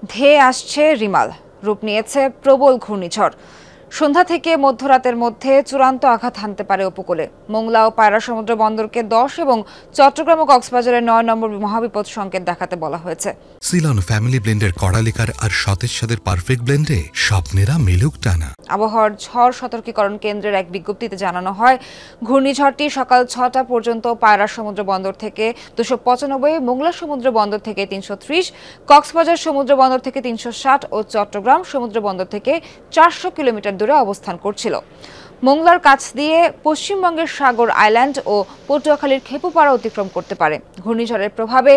ধেয়ে আসছে রিমাল, রূপ নিয়েছে প্রবল ঘূর্ণিঝড়। সন্ধ্যা থেকে মধ্যরাতের মধ্যে চূড়ান্ত আঘাত হানতে পারে উপকূলে। মোংলা ও পায়রা সমুদ্র বন্দরকে 10 এবং চট্টগ্রাম ও কক্সবাজারের 9 নম্বর মহাবিপদ সংকেত দেখাতে বলা হয়েছে। সিলন ফ্যামিলি ব্লেন্ডের কড়ালিকার আর সতেজ স্বাদের পারফেক্ট ব্লেন্ডে স্বপ্নেরা মেলুক টানা। আবহাওয়ার ঝড় সতর্কীকরণ কেন্দ্রের এক বিজ্ঞপ্তিতে জানানো হয়, ঘূর্ণিঝড়টি সকাল 6টা পর্যন্ত পায়রা সমুদ্র বন্দর থেকে 295, মোংলা সমুদ্র বন্দর থেকে 330, কক্সবাজার সমুদ্র বন্দর থেকে 360 ও চট্টগ্রাম সমুদ্র বন্দর থেকে 400 কিলোমিটার দূরে অবস্থান করছিল। মোংলার কাছ দিয়ে পশ্চিমবঙ্গের সাগর আইল্যান্ড ও পটুয়াখালীর খেপুপাড়া অতিক্রম করতে পারে। ঘূর্ণিঝড়ের প্রভাবে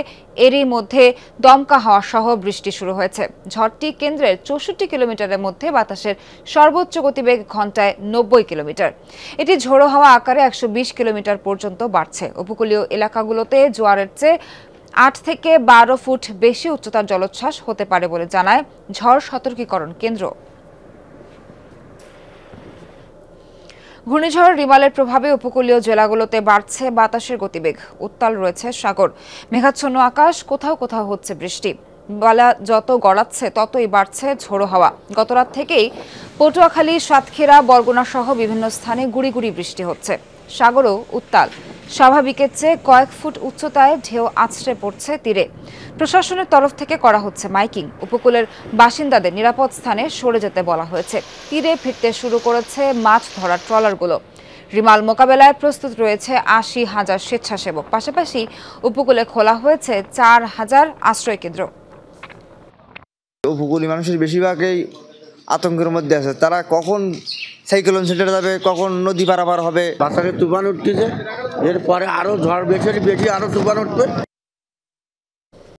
এরই মধ্যে দমকা হাওয়া সহ বৃষ্টি শুরু হয়েছে। ঝড়টি কেন্দ্রের 64 কিলোমিটারের মধ্যে বাতাসের সর্বোচ্চ গতিবেগ ঘন্টায় 90 কিলোমিটার। এটি ঝোড়ো হাওয়া আকারে 120 কিলোমিটার পর্যন্ত বাড়ছে। উপকূলীয় এলাকাগুলোতে জোয়ারের চেয়ে 8 থেকে 12 ফুট বেশি উচ্চতার জলোচ্ছ্বাস হতে পারে বলে জানায় ঝড় সতর্কীকরণ কেন্দ্র। ঘূর্ণিঝড় রিমালের প্রভাবে উপকূলীয় জেলাগুলোতে বাড়ছে বাতাসের গতিবেগ, উত্তাল রয়েছে সাগর। মেঘাচ্ছন্ন আকাশ, কোথাও কোথাও হচ্ছে বৃষ্টি। বেলা যত গড়াচ্ছে ততই বাড়ছে ঝোড়ো হাওয়া। গতরাত থেকেই পটুয়াখালী, সাতক্ষীরা, বরগুনা সহ বিভিন্ন স্থানে গুড়ি গুড়ি বৃষ্টি হচ্ছে। সাগরও উত্তাল, স্বাভাবিকের চেয়ে কয়েক ফুট উচ্চতায় ঢেউ আছড়ে পড়ছে তীরে। প্রশাসনের তরফ থেকে করা হচ্ছে মাইকিং। উপকূলের বাসিন্দাদের নিরাপদ স্থানে সরে যেতে বলা হয়েছে। তীরে ফিরতে শুরু করেছে মাছ ধরার ট্রলারগুলো। রিমাল মোকাবেলায় প্রস্তুত রয়েছে 80,000 স্বেচ্ছাসেবক। পাশাপাশি উপকূলে খোলা হয়েছে 4,000 আশ্রয় কেন্দ্র। উপকূলীয় মানুষের বেশিরভাগই আতঙ্কের মধ্যে আছে। তারা কখন সাইক্লোন সেন্টারে যাবে, কখন নদী পারাপার হবে। বাতাসে তুফান উঠতেছে, এরপরে আরো ঝড় বেশি আরো তুফান উঠবে।